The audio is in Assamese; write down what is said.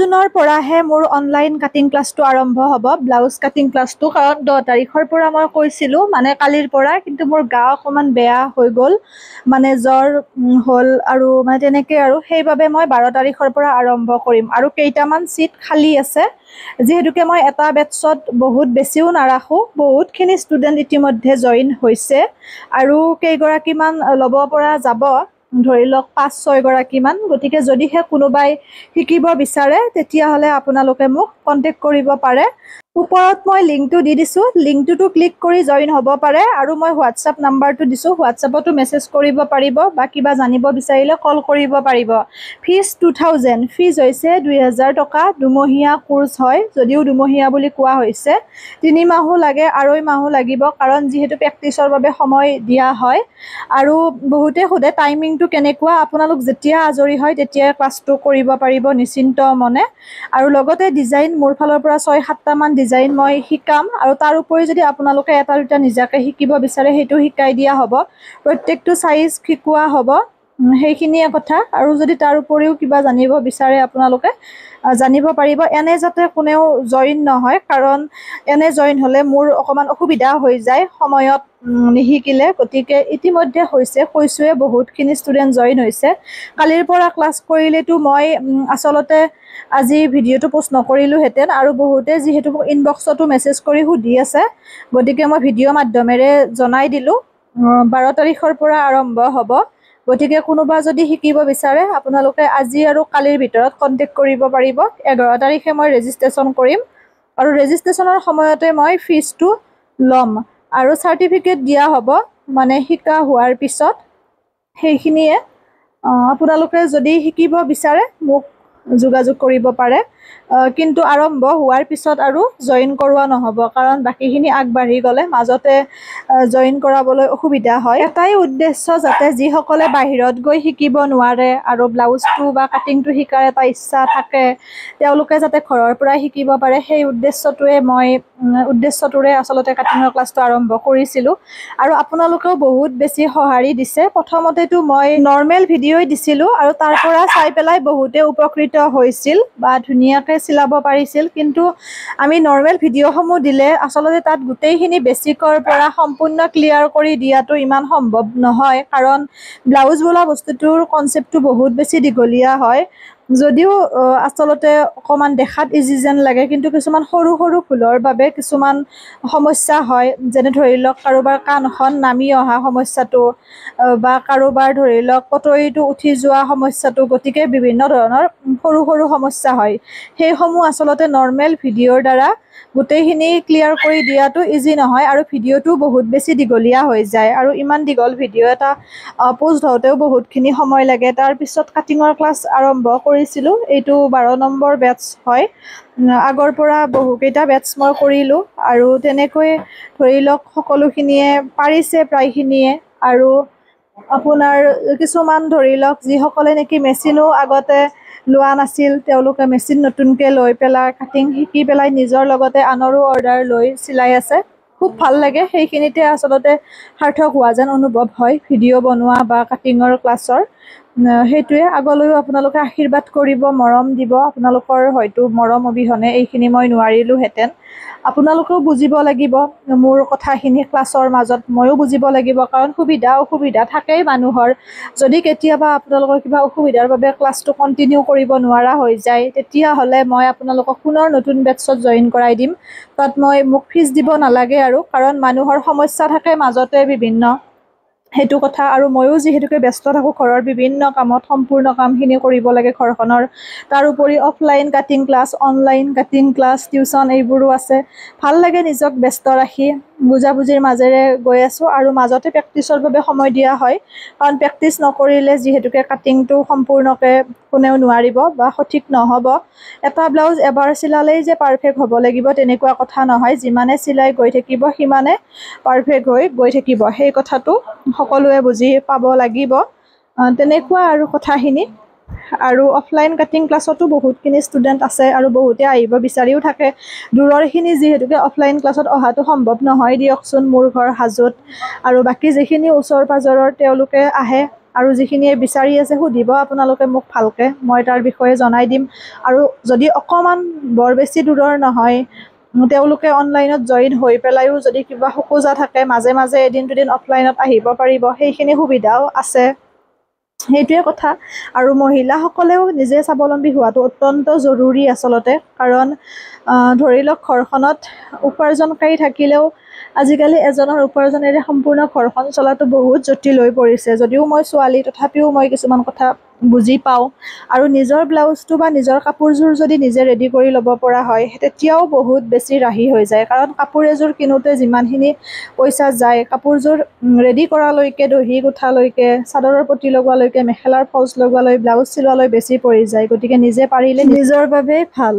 জুনৰ পৰাহে মোৰ অনলাইন কাটিং ক্লাছটো আৰম্ভ হ'ব, ব্লাউজ কাটিং ক্লাছটো। কাৰণ 10 তাৰিখৰ পৰা মই কৈছিলোঁ, মানে কালিৰ পৰা, কিন্তু মোৰ গা অকণমান বেয়া হৈ গ'ল, মানে জ্বৰ হ'ল আৰু মানে তেনেকৈ আৰু সেইবাবে মই 12 তাৰিখৰ পৰা আৰম্ভ কৰিম। আৰু কেইটামান ছিট খালী আছে, যিহেতুকে মই এটা বেটছত বহুত বেছিও নাৰাখোঁ, বহুতখিনি ষ্টুডেণ্ট ইতিমধ্যে জইন হৈছে আৰু কেইগৰাকীমান ল'ব পৰা যাব, ধৰি লওক 5-6 গৰাকীমান। গতিকে যদিহে কোনোবাই শিকিব বিচাৰে তেতিয়াহ'লে আপোনালোকে মোক কণ্টেক্ট কৰিব পাৰে। ওপৰত মই লিংকটো দি দিছোঁ, লিংকটোতো ক্লিক কৰি জইন হ'ব পাৰে আৰু মই হোৱাটছআপ নাম্বাৰটো দিছোঁ, হোৱাটছআপতো মেছেজ কৰিব পাৰিব বা কিবা জানিব বিচাৰিলে কল কৰিব পাৰিব। ফিজ 2000, ফিজ হৈছে 2000 টকা। দুমহীয়া কোৰ্চ হয়, যদিও দুমহীয়া বুলি কোৱা হৈছে। 3 মাহো লাগে, 2.5 মাহো লাগিব, কাৰণ যিহেতু প্ৰেক্টিচৰ বাবে সময় দিয়া হয়। আৰু বহুতে সোধে টাইমিংটো কেনেকুৱা। আপোনালোক যেতিয়া আজৰি হয় তেতিয়াই ক্লাছটো কৰিব পাৰিব নিশ্চিন্ত মনে। আৰু লগতে ডিজাইন মোৰ ফালৰ পৰা 6-7টামান ডিজাইন মই শিকাম, আৰু তাৰ উপৰি যদি আপোনালোকে এটা দুটা নিজাকৈ শিকিব বিচাৰে সেইটো শিকাই দিয়া হ'ব। প্ৰত্যেকটো চাইজ শিকোৱা হ'ব, সেইখিনিয়ে কথা। আৰু যদি তাৰ উপৰিও কিবা জানিব বিচাৰে আপোনালোকে জানিব পাৰিব। এনে যাতে কোনেও জইন নহয়, কাৰণ এনে জইন হ'লে মোৰ অকণমান অসুবিধা হৈ যায় সময়ত নিশিকিলে। গতিকে ইতিমধ্যে হৈছে, কৈছোৱে বহুতখিনি ষ্টুডেণ্ট জইন হৈছে। কালিৰ পৰা ক্লাছ কৰিলেতো মই আচলতে আজি ভিডিঅ'টো পোষ্ট নকৰিলোহেঁতেন, আৰু বহুতে যিহেতু ইনবক্সতো মেছেজ কৰি সুধি আছে, গতিকে মই ভিডিঅ' মাধ্যমেৰে জনাই দিলোঁ 12 তাৰিখৰ পৰা আৰম্ভ হ'ব। গতিকে কোনোবা যদি শিকিব বিচাৰে আপোনালোকে আজি আৰু কালিৰ ভিতৰত কণ্টেক্ট কৰিব পাৰিব। 11 তাৰিখে মই ৰেজিষ্ট্ৰেশ্যন কৰিম, আৰু ৰেজিষ্ট্ৰেশ্যনৰ সময়তে মই ফিজটো ল'ম, আৰু চাৰ্টিফিকেট দিয়া হ'ব মানে শিকা হোৱাৰ পিছত। সেইখিনিয়ে। আপোনালোকে যদি শিকিব বিচাৰে মোক যোগাযোগ কৰিব পাৰে, কিন্তু আৰম্ভ হোৱাৰ পিছত আৰু জইন কৰোৱা নহ'ব, কাৰণ বাকীখিনি আগবাঢ়ি গ'লে মাজতে জইন কৰাবলৈ অসুবিধা হয়। এটাই উদ্দেশ্য, যাতে যিসকলে বাহিৰত গৈ শিকিব নোৱাৰে আৰু ব্লাউজটো বা কাটিংটো শিকাৰ এটা ইচ্ছা থাকে, তেওঁলোকে যাতে ঘৰৰ পৰাই শিকিব পাৰে, সেই উদ্দেশ্যটোৰে আচলতে কাটিঙৰ ক্লাছটো আৰম্ভ কৰিছিলোঁ। আৰু আপোনালোকেও বহুত বেছি সঁহাৰি দিছে। প্ৰথমতেতো মই নৰ্মেল ভিডিঅ'ই দিছিলোঁ, আৰু তাৰ পৰা চাই পেলাই বহুতে উপকৃত হৈছিল বা ধুনীয়াকৈ চিলাব পাৰিছিল। কিন্তু আমি নৰ্মেল ভিডিঅ'সমূহ দিলে আচলতে তাত গোটেইখিনি বেছিকৰ পৰা সম্পূৰ্ণ ক্লিয়াৰ কৰি দিয়াটো ইমান সম্ভৱ নহয়, কাৰণ ব্লাউজ বোলা বস্তুটোৰ কনচেপ্টটো বহুত বেছি দীঘলীয়া হয়। যদিও আচলতে অকণমান দেখাত ইজি যেন লাগে, কিন্তু কিছুমান সৰু সৰু ভুলৰ বাবে কিছুমান সমস্যা হয়। যেনে ধৰি লওক কাৰোবাৰ কাণখন নামি অহা সমস্যাটো, বা কাৰোবাৰ ধৰি লওক কটৰীটো উঠি যোৱা সমস্যাটো। গতিকে বিভিন্ন ধৰণৰ সৰু সৰু সমস্যা হয়, সেইসমূহ আচলতে নৰ্মেল ভিডিঅ'ৰ দ্বাৰা গোটেইখিনি ক্লিয়াৰ কৰি দিয়াটো ইজি নহয়, আৰু ভিডিঅ'টো বহুত বেছি দীঘলীয়া হৈ যায়। আৰু ইমান দীঘল ভিডিঅ' এটা পোষ্ট হওঁতেও বহুতখিনি সময় লাগে। তাৰপিছত কাটিঙৰ ক্লাছ আৰম্ভ কৰিছিলোঁ, এইটো 12 নম্বৰ বেটছ হয়। আগৰ পৰা বহুকেইটা বেটছ মই কৰিলোঁ, আৰু তেনেকৈ ধৰি লওক সকলোখিনিয়ে পাৰিছে প্ৰায়খিনিয়ে। আৰু আপোনাৰ কিছুমান ধৰি লওক যিসকলে নেকি মেচিনো আগতে লোৱা নাছিল, তেওঁলোকে মেচিন নতুনকৈ লৈ পেলাই কাটিং শিকি পেলাই নিজৰ লগতে আনৰো অৰ্ডাৰ লৈ চিলাই আছে। খুব ভাল লাগে, সেইখিনিতে আচলতে সাৰ্থক হোৱা যেন অনুভৱ হয় ভিডিঅ' বনোৱা বা কাটিঙৰ ক্লাছৰ। সেইটোৱে। আগলৈও আপোনালোকে আশীৰ্বাদ কৰিব, মৰম দিব। আপোনালোকৰ হয়তো মৰম অবিহনে এইখিনি মই নোৱাৰিলোহেঁতেন। আপোনালোকেও বুজিব লাগিব মোৰ কথাখিনি ক্লাছৰ মাজত, ময়ো বুজিব লাগিব, কাৰণ সুবিধা অসুবিধা থাকেই মানুহৰ। যদি কেতিয়াবা আপোনালোকৰ কিবা অসুবিধাৰ বাবে ক্লাছটো কণ্টিনিউ কৰিব নোৱাৰা হৈ যায়, তেতিয়াহ'লে মই আপোনালোকক পুনৰ নতুন বেটছত জইন কৰাই দিম। তাত মোক ফিজ দিব নালাগে, আৰু কাৰণ মানুহৰ সমস্যা থাকে মাজতে বিভিন্ন, সেইটো কথা। আৰু ময়ো যিহেতুকে ব্যস্ত থাকোঁ ঘৰৰ বিভিন্ন কামত, সম্পূৰ্ণ কামখিনি কৰিব লাগে ঘৰখনৰ। তাৰোপৰি offline cutting class, online cutting class, tuition এইবোৰো আছে। ভাল লাগে নিজক ব্যস্ত ৰাখি, বুজাবুজিৰ মাজেৰে গৈ আছোঁ। আৰু মাজতে প্ৰেক্টিচৰ বাবে সময় দিয়া হয়, কাৰণ প্ৰেক্টিচ নকৰিলে যিহেতুকে কাটিংটো সম্পূৰ্ণকৈ কোনেও নোৱাৰিব বা সঠিক নহ'ব। এটা ব্লাউজ এবাৰ চিলালেই যে পাৰফেক্ট হ'ব লাগিব তেনেকুৱা কথা নহয়। যিমানে চিলাই গৈ থাকিব সিমানে পাৰফেক্ট হৈ গৈ থাকিব, সেই কথাটো সকলোৱে বুজি পাব লাগিব। তেনেকুৱা আৰু কথাখিনি। আৰু অফলাইন কাটিং ক্লাছতো বহুতখিনি ষ্টুডেণ্ট আছে, আৰু বহুতে আহিব বিচাৰিও থাকে। দূৰৰখিনি যিহেতুকে অফলাইন ক্লাছত অহাটো সম্ভৱ নহয় দিয়কচোন, মোৰ ঘৰ হাজোত, আৰু বাকী যিখিনি ওচৰ পাজৰৰ তেওঁলোকে আহে। আৰু যিখিনিয়ে বিচাৰি আছে সুধিব আপোনালোকে মোক ভালকৈ, মই তাৰ বিষয়ে জনাই দিম। আৰু যদি অকণমান বৰ বেছি দূৰৰ নহয়, তেওঁলোকে অনলাইনত জইন হৈ পেলাইও যদি কিবা খোকোজা থাকে মাজে মাজে এদিন দুদিন অফলাইনত আহিব পাৰিব, সেইখিনি সুবিধাও আছে। সেইটোৱে কথা। আৰু মহিলাসকলেও নিজে স্বাৱলম্বী হোৱাটো অত্যন্ত জৰুৰী আচলতে, কাৰণ ধৰি লওক ঘৰখনত উপাৰ্জনকাৰী থাকিলেও আজিকালি এজনৰ উপাৰ্জনেৰে সম্পূৰ্ণ ঘৰখন চলাটো বহুত জটিল হৈ পৰিছে। যদিও মই ছোৱালী, তথাপিও মই কিছুমান কথা বুজি পাওঁ। আৰু নিজৰ ব্লাউজটো বা নিজৰ কাপোৰযোৰ যদি নিজে ৰেডি কৰি ল'ব পৰা হয়, তেতিয়াও বহুত বেছি ৰাহি হৈ যায়। কাৰণ কাপোৰ এযোৰ কিনোতে যিমানখিনি পইচা যায়, কাপোৰযোৰ ৰেডি কৰালৈকে, দহি গোঠালৈকে, চাদৰৰ পতি লগোৱালৈকে, মেখেলাৰ ফলচ লগোৱালৈ, ব্লাউজ চিলোৱালৈ বেছি পৰি যায়। গতিকে নিজে পাৰিলে নিজৰ বাবেই ভাল।